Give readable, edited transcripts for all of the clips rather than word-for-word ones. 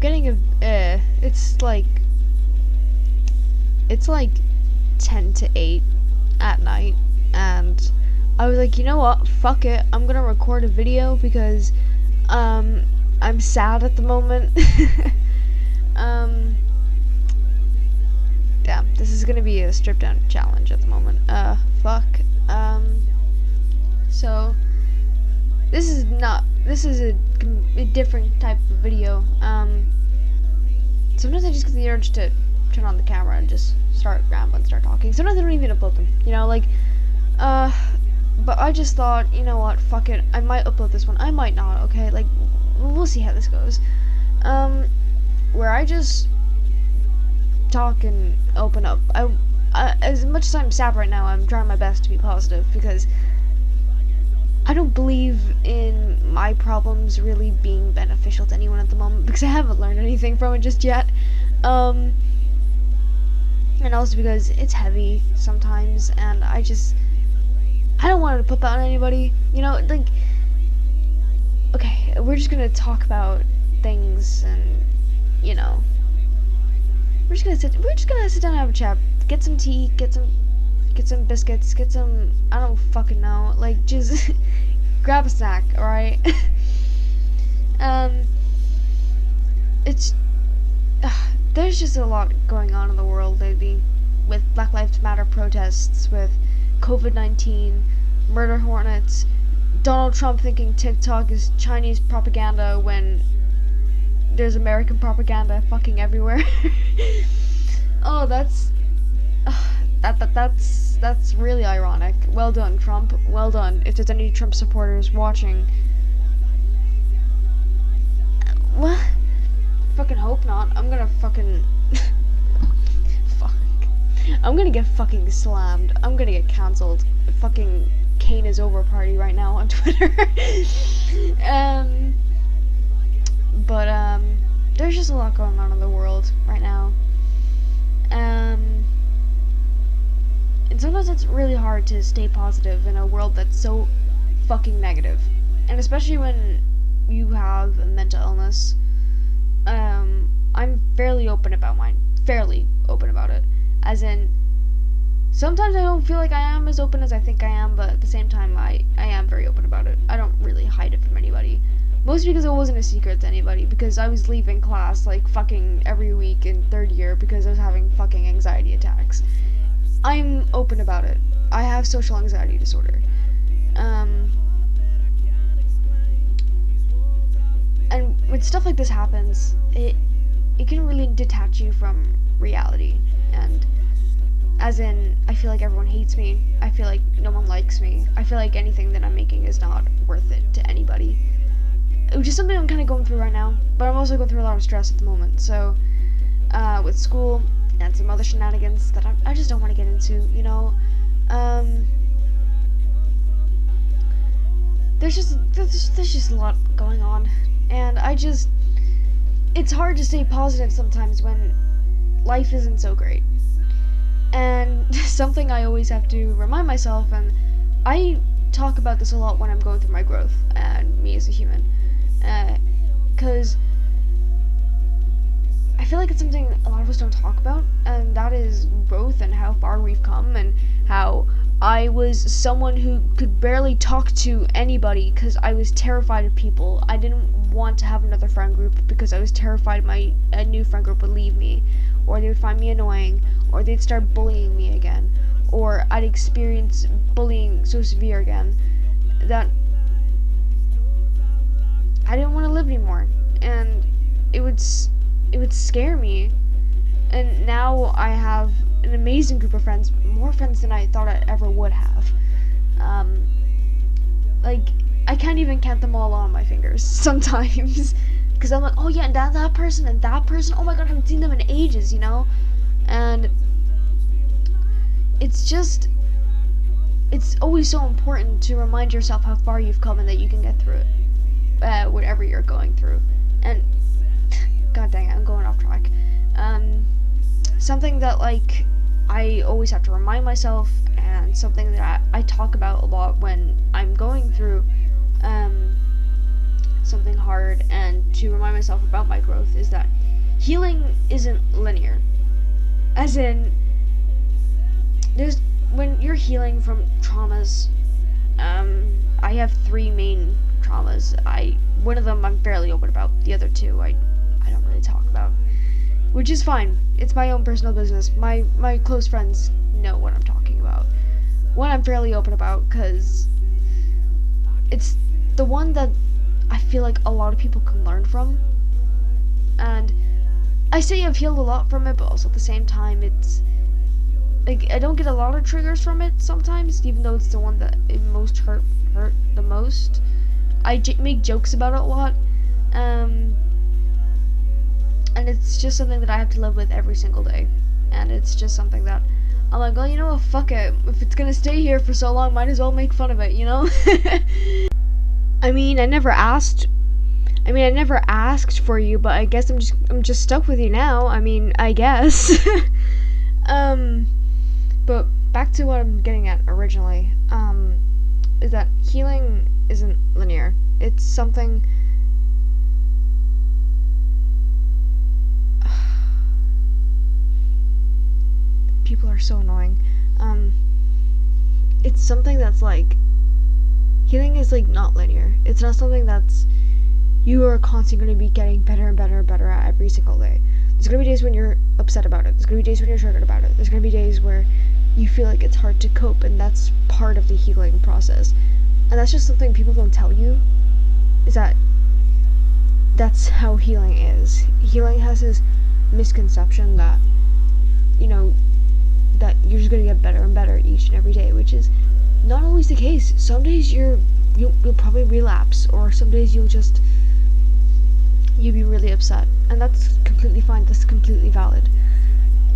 getting it's like 10 to 8 at night, and I was like, you know what, fuck it, I'm gonna record a video because I'm sad at the moment. Damn, this is gonna be a strip down challenge at the moment. Fuck. So this is a different type of video. Sometimes I just get the urge to turn on the camera and just start rambling, start talking. Sometimes I don't even upload them, but I just thought, you know what, fuck it, I might upload this one, I might not, okay, like, we'll see how this goes. Where I just talk and open up. As much as I'm sad right now, I'm trying my best to be positive, because I don't believe in my problems really being beneficial to anyone at the moment, because I haven't learned anything from it just yet. And also because it's heavy sometimes, and I don't want to put that on anybody, okay, we're just gonna talk about things, and, we're just gonna sit down and have a chat, get some tea, get some biscuits, get some, I don't fucking know, like, just grab a snack, alright? There's just a lot going on in the world lately, with Black Lives Matter protests, with COVID-19, murder hornets, Donald Trump thinking TikTok is Chinese propaganda when there's American propaganda fucking everywhere. Oh, that's really ironic. Well done, Trump. Well done. If there's any Trump supporters watching, what? Fucking hope not. I'm gonna fucking fuck. I'm gonna get fucking slammed. I'm gonna get cancelled. Fucking Kane is over party right now on Twitter. But there's just a lot going on in the world right now. And sometimes it's really hard to stay positive in a world that's so fucking negative. And especially when you have a mental illness. I'm fairly open about mine. Fairly open about it. As in, sometimes I don't feel like I am as open as I think I am, but at the same time, I am very open about it. I don't really hide it from anybody. Mostly because it wasn't a secret to anybody, because I was leaving class, like, fucking every week in third year because I was having fucking anxiety attacks. I'm open about it. I have social anxiety disorder. And when stuff like this happens, it can really detach you from reality. And as in, I feel like everyone hates me. I feel like no one likes me. I feel like anything that I'm making is not worth it to anybody. Which is something I'm kind of going through right now. But I'm also going through a lot of stress at the moment. So, with school and some other shenanigans that I just don't want to get into, There's just a lot going on. And it's hard to stay positive sometimes when life isn't so great. And something I always have to remind myself, and I talk about this a lot when I'm going through my growth and me as a human, because I feel like it's something a lot of us don't talk about, and that is growth and how far we've come, and how I was someone who could barely talk to anybody because I was terrified of people. I didn't want to have another friend group because I was terrified a new friend group would leave me, or they would find me annoying, or they'd start bullying me again, or I'd experience bullying so severe again that I didn't want to live anymore, and it would scare me. And now I have an amazing group of friends, more friends than I thought I ever would have. Like, I can't even count them all on my fingers sometimes, because I'm like, oh yeah, and that person, oh my god, I haven't seen them in ages, and it's always so important to remind yourself how far you've come and that you can get through it, whatever you're going through. And god dang it, I'm going off track. Something that, like, I always have to remind myself, and something that I talk about a lot when I'm going through something hard and to remind myself about my growth is that healing isn't linear. As in, when you're healing from traumas, I have 3 main traumas. One of them I'm fairly open about. The other 2 I don't really talk about, which is fine. It's my own personal business. My close friends know what I'm talking about. One I'm fairly open about because it's the one that I feel like a lot of people can learn from. And I say I've healed a lot from it, but also at the same time, it's like I don't get a lot of triggers from it sometimes, even though it's the one that it most hurt the most. I make jokes about it a lot, and it's just something that I have to live with every single day. And it's just something that I'm like, well, you know what, fuck it. If it's gonna stay here for so long, might as well make fun of it, you know? I mean, I never asked for you, but I guess I'm just stuck with you now. I mean, I guess. But back to what I'm getting at originally, is that healing isn't linear. It's something. People are so annoying. It's something that's like, healing is like not linear. It's not something that's you are constantly going to be getting better and better and better at every single day. There's going to be days when you're upset about it. There's going to be days when you're triggered about it. There's going to be days where you feel like it's hard to cope, and that's part of the healing process. And that's just something people don't tell you, is that that's how healing is. Healing has this misconception that, you know, that you're just going to get better and better each and every day, which is not always the case. Some days you'll probably relapse, or some days you'll be really upset, and that's completely fine. That's completely valid,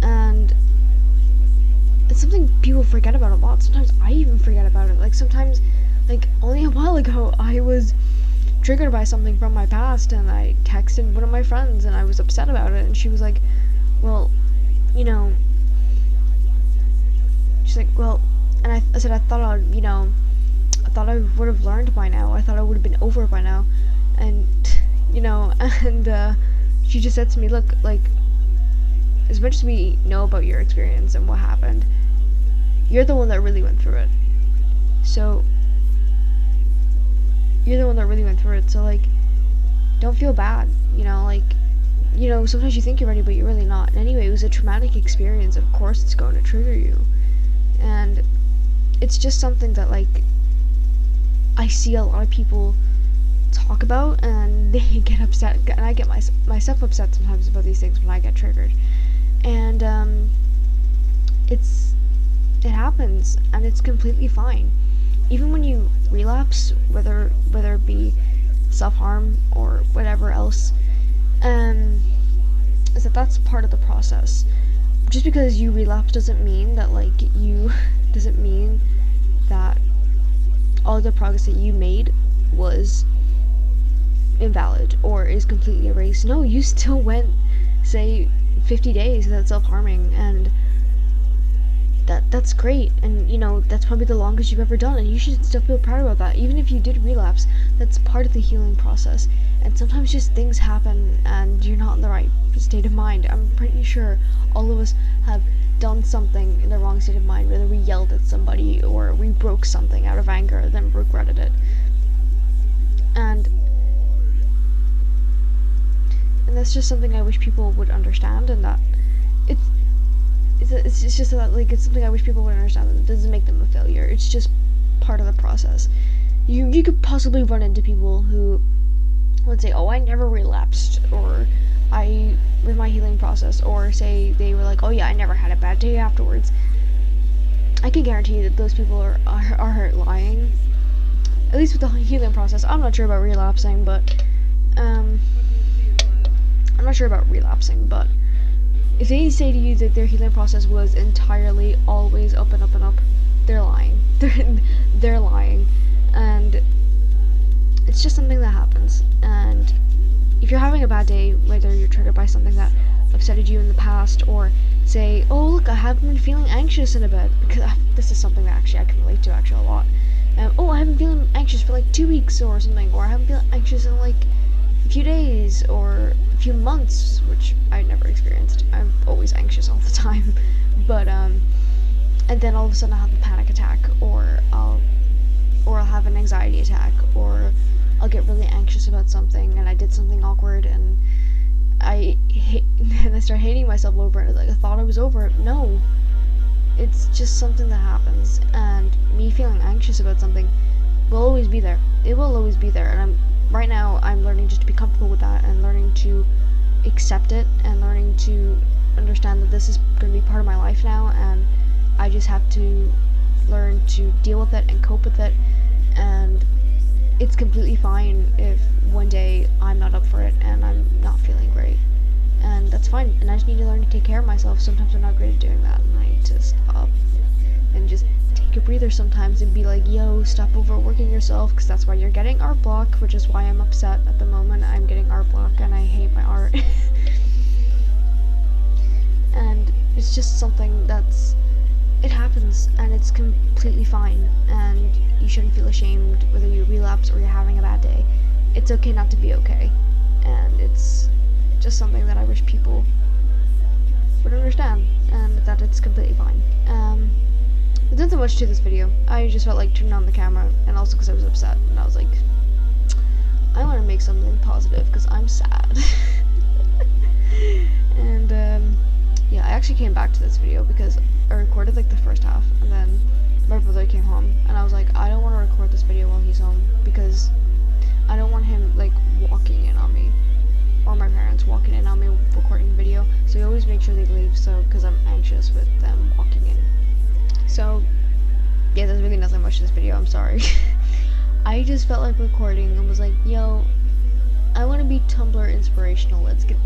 and it's something people forget about a lot. Sometimes I even forget about it. Like sometimes, like only a while ago, I was triggered by something from my past, and I texted one of my friends, and I was upset about it, and she was like, well, you know, she's like, well, and I said, I thought I would have learned by now. I thought I would have been over by now. And, you know, and she just said to me, look, like, as much as we know about your experience and what happened, you're the one that really went through it. So, you're the one that really went through it. So, like, don't feel bad, you know, like, you know, sometimes you think you're ready, but you're really not. And anyway, it was a traumatic experience. Of course it's going to trigger you. And it's just something that, like, I see a lot of people talk about, and they get upset, and I get myself upset sometimes about these things when I get triggered. And it happens, and it's completely fine. Even when you relapse, whether it be self-harm or whatever else, is that's part of the process. Just because you relapse doesn't mean that all the progress that you made was invalid or is completely erased. No, you still went, say, 50 days without self-harming, and that's great, and you know, that's probably the longest you've ever done, and you should still feel proud about that. Even if you did relapse, that's part of the healing process. And sometimes just things happen and you're not in the right state of mind. I'm pretty sure all of us have done something in the wrong state of mind, whether we yelled at somebody or we broke something out of anger and then regretted it. And that's just something I wish people would understand, and that it's just that, like, it's something I wish people would understand, that it doesn't make them a failure. It's just part of the process. You could possibly run into people who would say, oh, I never relapsed, or with my healing process, or say they were like, oh yeah, I never had a bad day afterwards. I can guarantee that those people are lying. At least with the healing process. I'm not sure about relapsing, but if they say to you that their healing process was entirely always up and up and up, they're lying. They're lying. And it's just something that happens. And if you're having a bad day, whether you're triggered by something that upsetted you in the past, or say, oh look, I have been feeling anxious in a bit, because this is something that actually I can relate to a lot. Oh, I haven't been feeling anxious for like 2 weeks or something, or I haven't been anxious in like a few days or a few months, which I never experienced. I'm always anxious all the time. But and then all of a sudden I'll have a panic attack, or I'll have an anxiety attack, or I'll get really anxious about something and I did something awkward and I start hating myself over it. Like, I thought I was over it. No, it's just something that happens, and me feeling anxious about something will always be there. It will always be there, and right now I'm learning just to be comfortable with that, and learning to accept it, and learning to understand that this is going to be part of my life now, and I just have to learn to deal with it and cope with it. And it's completely fine if one day I'm not up for it and I'm not feeling great, and that's fine, and I just need to learn to take care of myself. Sometimes I'm not great at doing that, and I need to stop and just take a breather sometimes and be like, yo, stop overworking yourself, because that's why you're getting art block, which is why I'm upset at the moment. I'm getting art block and I hate my art. And it's just something it happens, and it's completely fine, and you shouldn't feel ashamed whether you relapse or you're having a bad day. It's okay not to be okay, and it's just something that I wish people would understand, and that it's completely fine. There isn't much to this video. I just felt like turning on the camera, and also because I was upset, and I was like, I want to make something positive because I'm sad. And yeah, I actually came back to this video because I recorded like the first half, and then my brother came home, and I was like, I don't want to record this video while he's home, because I don't want him like walking in on me, or my parents walking in on me recording the video. So I always make sure they leave, so because I'm anxious with them walking in. So yeah, there's really nothing much to this video. I'm sorry. I just felt like recording and was like, yo, I want to be Tumblr inspirational. Let's get.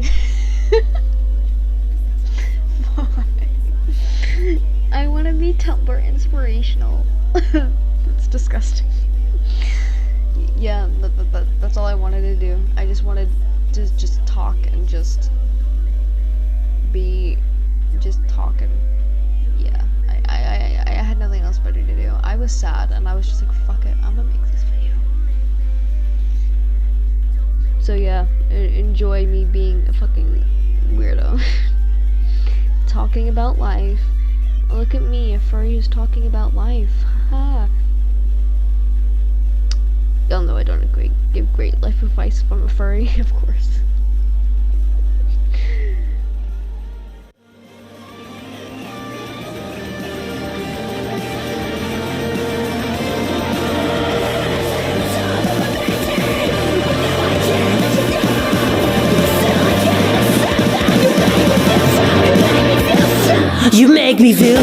I want to be Tumblr inspirational. That's disgusting. Yeah, that's all I wanted to do. I just wanted to just talk and just talk, and yeah, I had nothing else better to do. I was sad, and I was just like, fuck it, I'm gonna make this video. So yeah, enjoy me being a fucking weirdo. Talking about life. Look at me, a furry who's talking about life. Haha. Y'all know I don't give great life advice if I'm a furry, of course. You make me feel